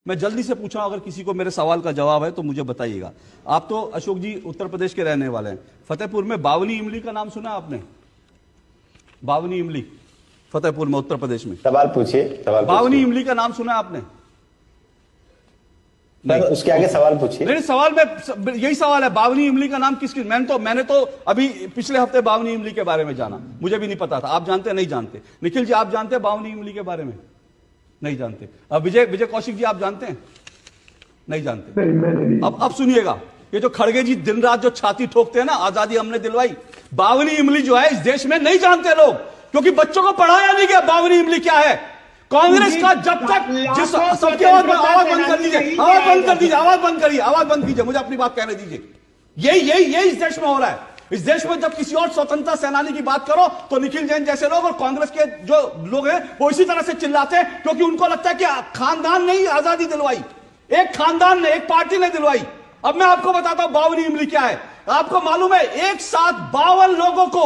मैं जल्दी से पूछा, अगर किसी को मेरे सवाल का जवाब है तो मुझे बताइएगा। आप तो अशोक जी उत्तर प्रदेश के रहने वाले हैं। फतेहपुर में बावनी इमली का नाम सुना आपने? बावनी इमली, फतेहपुर में, उत्तर प्रदेश में। सवाल पूछिए। बावनी इमली का नाम सुना आपने? नहीं, उसके आगे सवाल पूछिए। नहीं, सवाल में यही सवाल है, बावनी इमली का नाम किसकी? मैंने तो अभी पिछले हफ्ते बावनी इमली के बारे में जाना, मुझे भी नहीं पता था। आप जानते? नहीं जानते। निखिल जी आप जानते हैं बावनी इमली के बारे में? नहीं जानते। अब विजय कौशिक जी आप जानते हैं? नहीं जानते। अब सुनिएगा, ये जो खड़गे जी दिन रात जो छाती ठोकते हैं ना, आजादी हमने दिलवाई, बावनी इमली जो है इस देश में नहीं जानते लोग, क्योंकि बच्चों को पढ़ाया नहीं गया बावनी इमली क्या है। कांग्रेस का जब तक सबकी आवाज बंद कर दीजिए, आवाज बंद कर दीजिए, आवाज बंद करिए, आवाज बंद कीजिए, मुझे अपनी बात कहने दीजिए। यही इस देश में हो रहा है। इस देश में जब किसी और स्वतंत्रता सेनानी की बात करो तो निखिल जैन जैसे लोग और कांग्रेस के जो लोग हैं वो इसी तरह से चिल्लाते हैं, क्योंकि उनको लगता है कि खानदान ने ही आजादी दिलवाई, एक खानदान ने, एक पार्टी ने दिलवाई। अब मैं आपको बताता हूं बावनी इमली क्या है। आपको मालूम है एक साथ 52 लोगों को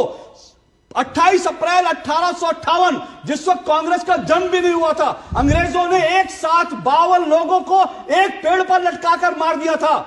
28 अप्रैल 1858, जिस वक्त कांग्रेस का जन्म भी नहीं हुआ था, अंग्रेजों ने एक साथ 52 लोगों को एक पेड़ पर लटकाकर मार दिया था।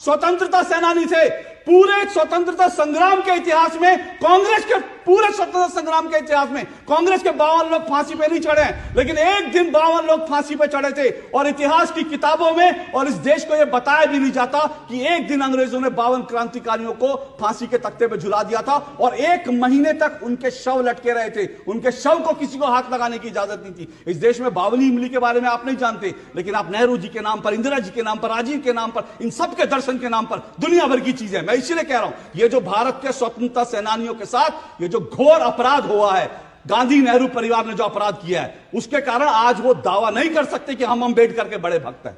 स्वतंत्रता सेनानी थे। पूरे स्वतंत्रता संग्राम के इतिहास में, कांग्रेस के पूरे स्वतंत्रता संग्राम के इतिहास में कांग्रेस के 52 लोग फांसी पे नहीं चढ़े, लेकिन एक दिन 52 लोग फांसी पे चढ़े थे। और इतिहास की किताबों में और इस देश को यह बताया भी नहीं जाता कि एक दिन अंग्रेजों ने 52 क्रांतिकारियों को फांसी के तख्ते पे झुला दिया था और 1 महीने तक उनके शव लटके रहे थे। उनके शव को किसी को हाथ लगाने की इजाजत नहीं थी। इस देश में बावनी इमली के बारे में आप नहीं जानते, लेकिन आप नेहरू जी के नाम पर, इंदिरा जी के नाम पर, राजीव के नाम पर, इन सबके दर्शन के नाम पर दुनिया भर की चीजें। मैं इसलिए कह रहा हूं, ये जो भारत के स्वतंत्रता सेनानियों के साथ ये जो घोर अपराध हुआ है, गांधी नेहरू परिवार ने जो अपराध किया है, उसके कारण आज वो दावा नहीं कर सकते कि हम अम्बेडकर के बड़े भक्त हैं।